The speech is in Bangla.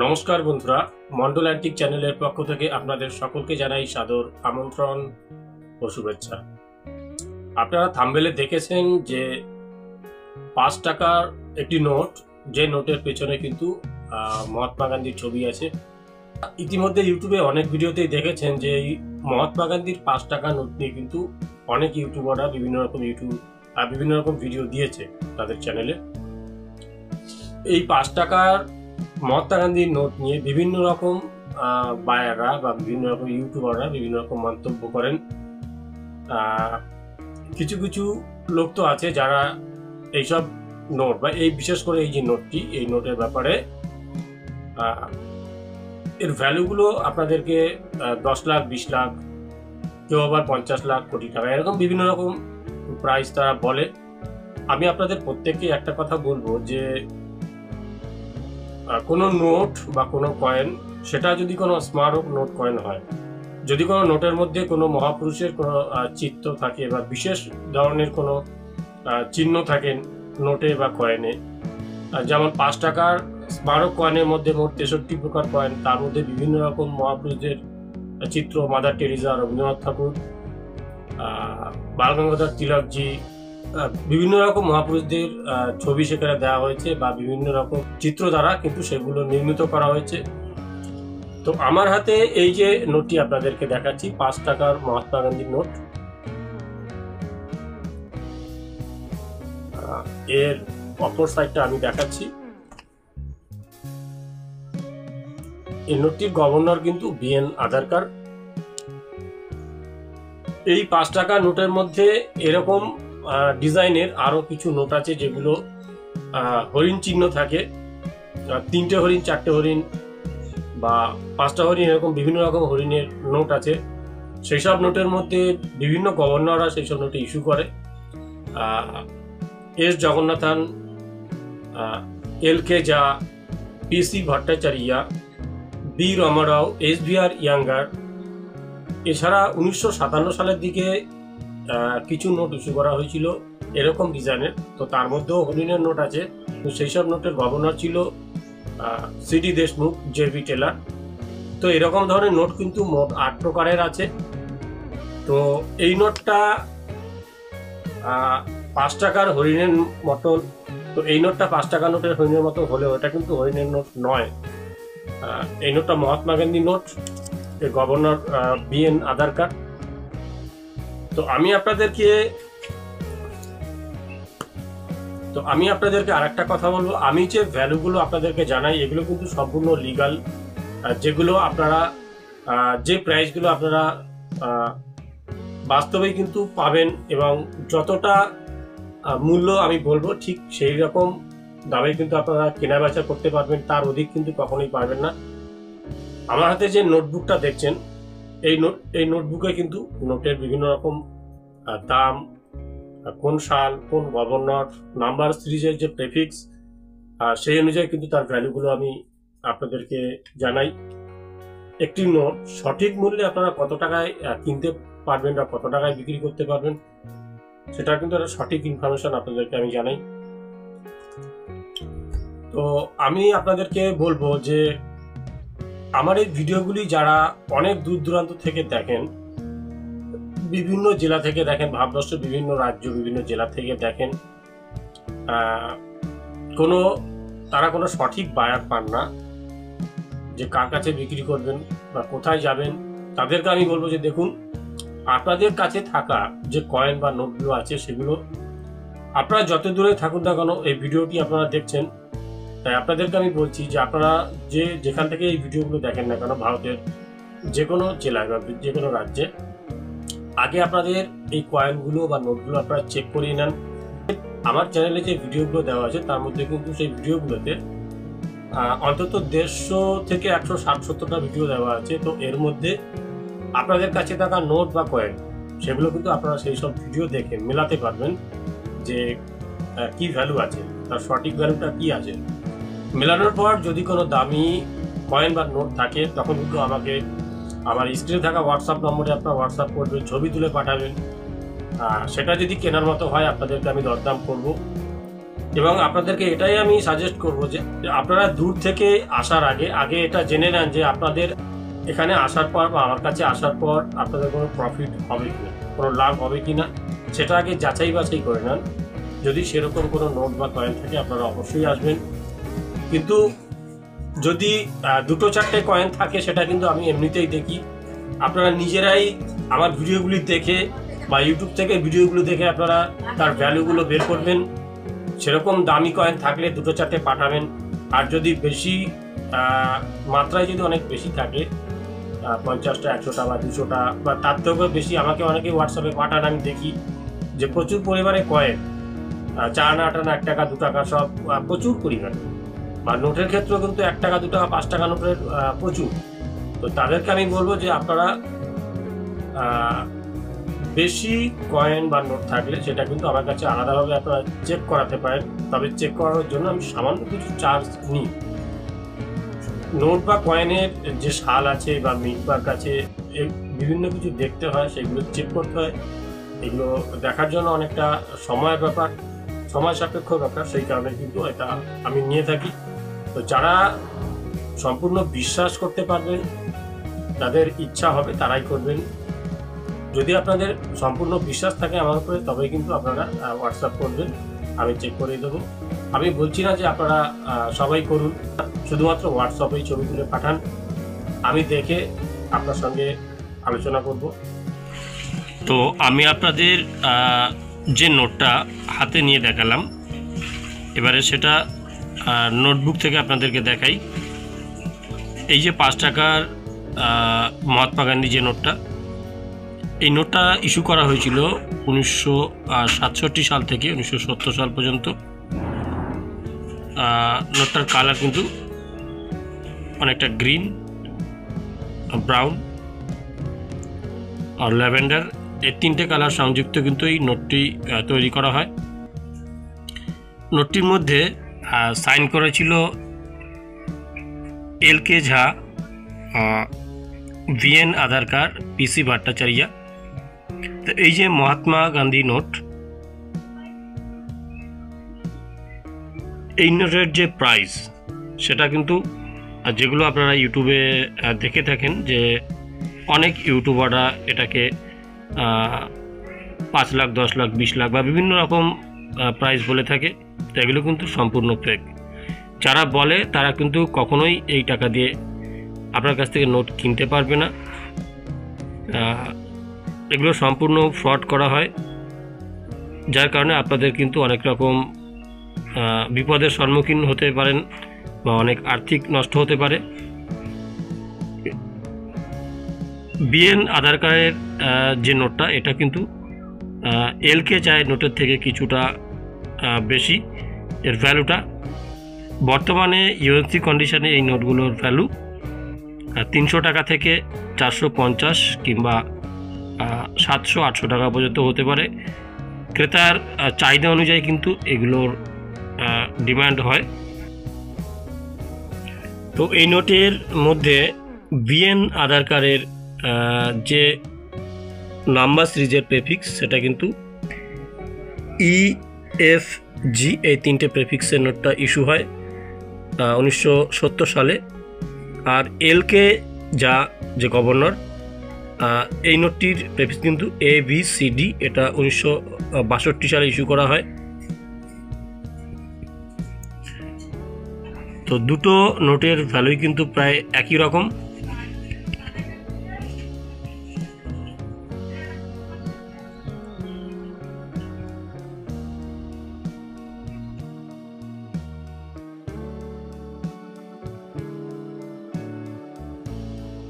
নমস্কার বন্ধুরা, মন্ডল অ্যান্টিক চ্যানেলের পক্ষ থেকে আপনাদের সকলকে জানাই সাদর আমন্ত্রণ ও শুভেচ্ছা। আপনারা থাম্বনেলে দেখেছেন যে 5 টাকার একটি নোট, যে নোটের পেছনে কিন্তু মহাত্মা গান্ধীর ছবি আছে। ইতিমধ্যে ইউটিউবে অনেক ভিডিওতেই দেখেছেন যে এই মহাত্মা গান্ধীর 5 টাকা নোট নিয়ে কিন্তু অনেক ইউটিউবাররা বিভিন্ন রকম ভিডিও দিয়েছে তাদের চ্যানেলে। এই 5 টাকার মহাত্মা গান্ধীর নোট নিয়ে বিভিন্ন রকম বায়াররা বা বিভিন্ন রকম ইউটিউবাররা বিভিন্ন রকম মন্তব্য করেন। কিছু কিছু লোক তো আছে যারা এইসব নোট বা এই বিশেষ করে এই যে নোটটি, এই নোটের ব্যাপারে এর ভ্যালুগুলো আপনাদেরকে 10 লাখ, 20 লাখ, কেউ আবার 50 লাখ, কোটি টাকা, এরকম বিভিন্ন রকম প্রাইস তারা বলে। আমি আপনাদের প্রত্যেককে একটা কথা বলবো যে কোনো নোট বা কোনো কয়েন, সেটা যদি কোনো স্মারক নোট কয়েন হয়, যদি কোনো নোটের মধ্যে কোনো মহাপুরুষের কোনো চিত্র থাকে বা বিশেষ ধরনের কোনো চিহ্ন থাকে নোটে বা কয়েনে, যেমন 5 টাকার স্মারক কয়েনের মধ্যে মোট 63 প্রকার কয়েন, তার মধ্যে বিভিন্ন রকম মহাপুরুষদের চিত্র, মাদার টেরিজা, রবীন্দ্রনাথ ঠাকুর, বাল গঙ্গাধর তিলকজি, বিভিন্ন রকম মহাপুরুষদের ছবি সেখানে দেওয়া হয়েছে বা বিভিন্ন রকম চিত্র দ্বারা কিন্তু সেগুলো নির্মিত করা হয়েছে। তো আমার হাতে এই যে নোটটি আপনাদেরকে দেখাচ্ছি, 5 টাকার মহাত্মা গান্ধীর নোট, এর অপর সাইডটা আমি দেখাচ্ছি। এই নোটটির গভর্নর কিন্তু BN আধারকার। এই 5 টাকা নোটের মধ্যে এরকম ডিজাইনের আরো কিছু নোট আছে যেগুলো হরিণ চিহ্ন থাকে, 3টে হরিণ, 4টে হরিণ বা 5টা হরিণ, এরকম বিভিন্ন রকম হরিণের নোট আছে। সেই সব নোটের মধ্যে বিভিন্ন গভর্নররা সেই সব নোটে ইস্যু করে। এস জগন্নাথন, LK ঝা, PC Bhattacharya, B Ramarao, SVR younger, এছাড়া 1957 সালের দিকে কিছু নোট ইস্যু করা হয়েছিল এরকম ডিজাইনের। তো তার মধ্যেও হরিণের নোট আছে। তো সেই সব নোটের গভর্নর ছিল CD দেশমুখ, JB টেলার। তো এরকম ধরনের নোট কিন্তু মোট 8 প্রকারের আছে। তো এই নোটটা 5 টাকার হরিণের মতন, তো এই নোটটা 5 টাকা নোটের হরিণের মতো হলেও এটা কিন্তু হরিণের নোট নয়। এই নোটটা মহাত্মা গান্ধীর নোট, এর গভর্নর BN আধারকার। তো আমি আপনাদেরকে আরেকটা কথা বলবো, আমি যে ভ্যালুগুলো আপনাদেরকে জানাই এগুলো কিন্তু সম্পূর্ণ লিগাল, যেগুলো আপনারা যে প্রাইসগুলো আপনারা বাস্তবেই কিন্তু পাবেন এবং যতটা মূল্য আমি বলবো ঠিক সেই রকম দামে কিন্তু আপনারা কেনা বেচা করতে পারবেন, তার অধিক কিন্তু কখনোই পারবেন না। আমার হাতে যে নোটবুকটা দেখছেন, এই নোটবুকে কিন্তু নোটের বিভিন্ন রকম দাম, কোন সাল, কোন গভর্নর, নাম্বার সিরিজের যে প্রেফিক্স, সেই অনুযায়ী কিন্তু তার ভ্যালুগুলো আমি আপনাদেরকে জানাই। একটি নোট সঠিক মূল্যে আপনারা কত টাকায় কিনতে পারবেন বা কত টাকায় বিক্রি করতে পারবেন, সেটা কিন্তু একটা সঠিক ইনফরমেশন আপনাদেরকে আমি জানাই। তো আমি আপনাদেরকে বলবো যে আমার এই ভিডিওগুলি যারা অনেক দূর দূরান্ত থেকে দেখেন, বিভিন্ন জেলা থেকে দেখেন, ভারতবর্ষের বিভিন্ন রাজ্য, বিভিন্ন জেলা থেকে দেখেন, তারা কোনো সঠিক বায়ার পান না যে কার কাছে বিক্রি করবেন বা কোথায় যাবেন। তাদেরকে আমি বলবো যে দেখুন, আপনাদের কাছে থাকা যে কয়েন বা নোটগুলো আছে সেগুলো আপনারা যত দূরে থাকুন না কেন, এই ভিডিওটি আপনারা দেখছেন, তাই আপনাদেরকে আমি বলছি যে আপনারা যেখান থেকে এই ভিডিওগুলো দেখেন না কেন, ভারতের যে কোনো জেলায় বা যে কোনো রাজ্যে, আগে আপনাদের এই কয়েনগুলো বা নোটগুলো আপনারা চেক করিয়ে নেন। আমার চ্যানেলে যে ভিডিওগুলো দেওয়া আছে তার মধ্যে কিন্তু সেই ভিডিওগুলোতে অন্তত 150 থেকে 160-70টা ভিডিও দেওয়া আছে। তো এর মধ্যে আপনাদের কাছে থাকা নোট বা কয়েন, সেগুলো কিন্তু আপনারা সেই সব ভিডিও দেখে মেলাতে পারবেন যে কি ভ্যালু আছে, তার সঠিক ভ্যালুটা কি আছে। মেলানোর পর যদি কোনো দামি কয়েন বা নোট থাকে তখন কিন্তু আমাকে আমার স্ক্রিনে থাকা হোয়াটসঅ্যাপ নম্বরে আপনার হোয়াটসঅ্যাপ করবেন, ছবি তুলে পাঠাবেন। সেটা যদি কেনার মতো হয় আপনাদেরকে আমি দরদাম করব। এবং আপনাদেরকে এটাই আমি সাজেস্ট করব যে আপনারা দূর থেকে আসার আগে এটা জেনে নেন যে আপনাদের এখানে আসার পর বা আমার কাছে আসার পর আপনাদের কোনো প্রফিট হবে কিনা, কোনো লাভ হবে কিনা, সেটা আগে যাচাই বাছাই করে নেন। যদি সেরকম কোনো নোট বা কয়েন থাকে আপনারা অবশ্যই আসবেন। কিন্তু যদি 2-4টে কয়েন থাকে সেটা কিন্তু আমি এমনিতেই দেখি। আপনারা নিজেরাই আমার ভিডিওগুলি দেখে বা ইউটিউব থেকে ভিডিওগুলো দেখে আপনারা তার ভ্যালুগুলো বের করবেন। সেরকম দামি কয়েন থাকলে 2-4টে পাঠাবেন। আর যদি বেশি মাত্রায় যদি অনেক বেশি থাকে 50টা 100টা বা 200টা বা তার থেকেও বেশি আমাকে অনেকে হোয়াটসঅ্যাপে পাঠান, আমি দেখি যে প্রচুর পরিমাণে কয়েন 4 আনা 8 আনা 1 টাকা 2 টাকা সব প্রচুর পরিমাণে, বা নোটের ক্ষেত্রেও কিন্তু 1 টাকা 2 টাকা 5 টাকা নোটের প্রচুর। তো তাদেরকে আমি বলবো যে আপনারা বেশি কয়েন বা নোট থাকলে সেটা কিন্তু আমার কাছে আলাদাভাবে আপনারা চেক করাতে পারেন। তবে চেক করানোর জন্য আমি সামান্য কিছু চার্জ নিই। নোট বা কয়েনের যে সাল আছে বা মিটমার্ক আছে, বিভিন্ন কিছু দেখতে হয়, সেগুলো চেক করতে হয়। এগুলো দেখার জন্য অনেকটা সময়ের ব্যাপার, সময় সাপেক্ষ ব্যাপার, সেই কারণে কিন্তু এটা আমি নিয়ে থাকি। তো যারা সম্পূর্ণ বিশ্বাস করতে পারবেন, যাদের ইচ্ছা হবে তারাই করবেন। যদি আপনাদের সম্পূর্ণ বিশ্বাস থাকে আমার উপরে, তবে কিন্তু আপনারা হোয়াটসঅ্যাপ করবেন, আমি চেক করে দেবো। আমি বলছি না যে আপনারা সবাই করুন, শুধুমাত্র হোয়াটসঅ্যাপেই ছবি তুলে পাঠান, আমি দেখে আপনার সঙ্গে আলোচনা করব। তো আমি আপনাদের যে নোটটা হাতে নিয়ে দেখালাম, এবারে সেটা নোটবুক থেকে আপনাদেরকে দেখাই। এই যে 5 টাকার মহাত্মা গান্ধী যে নোটটা, এই নোটটা ইস্যু করা হয়েছিল 1967 সাল থেকে 1970 সাল পর্যন্ত। নোটটার কালার কিন্তু অনেকটা গ্রিন, ব্রাউন আর ল্যাভেন্ডার, এই 3টে কালার সংযুক্ত কিন্তু এই নোটটি তৈরি করা হয়। নোটটির মধ্যে সাইন করেছিল LK ঝা, VN আধারকার, PC ভট্টাচার্য। তো এই যে মহাত্মা গান্ধী নোট, এই নোটের যে প্রাইস সেটা কিন্তু যেগুলো আপনারা ইউটিউবে দেখে থাকেন যে অনেক ইউটিউবাররা এটাকে 5 লাখ 10 লাখ 20 লাখ বা বিভিন্ন রকম প্রাইস বলে থাকে। তো এগুলো কিন্তু সম্পূর্ণ ফেক। যারা বলে তারা কিন্তু কখনোই এই টাকা দিয়ে আপনার কাছ থেকে নোট কিনতে পারবে না। এগুলো সম্পূর্ণ ফ্রড করা হয়, যার কারণে আপনাদের কিন্তু অনেক রকম বিপদের সম্মুখীন হতে পারেন বা অনেক আর্থিক নষ্ট হতে পারে। BN আধার কার্ডের যে নোটটা, এটা কিন্তু LK চায় নোটের থেকে কিছুটা বেশি এর ভ্যালুটা। বর্তমানে UNC কন্ডিশনে এই নোটগুলোর ভ্যালু 300 টাকা থেকে 450 কিংবা 700-800 টাকা পর্যন্ত হতে পারে। ক্রেতার চাহিদা অনুযায়ী কিন্তু এগুলোর ডিমান্ড হয়। তো এই নোটের মধ্যে BN আধার কার্ডের যে নাম্বার সিরিজের প্রেফিক্স, সেটা কিন্তু EFG, এই 3টে প্রেফিক্সের নোটটা ইস্যু হয় 1970 সালে। আর LK যা যে গভর্নর, এই নোটটির প্রেফিক্স কিন্তু ABCD, এটা 1962 সালে ইস্যু করা হয়। তো দুটো নোটের ভ্যালুই কিন্তু প্রায় একই রকম।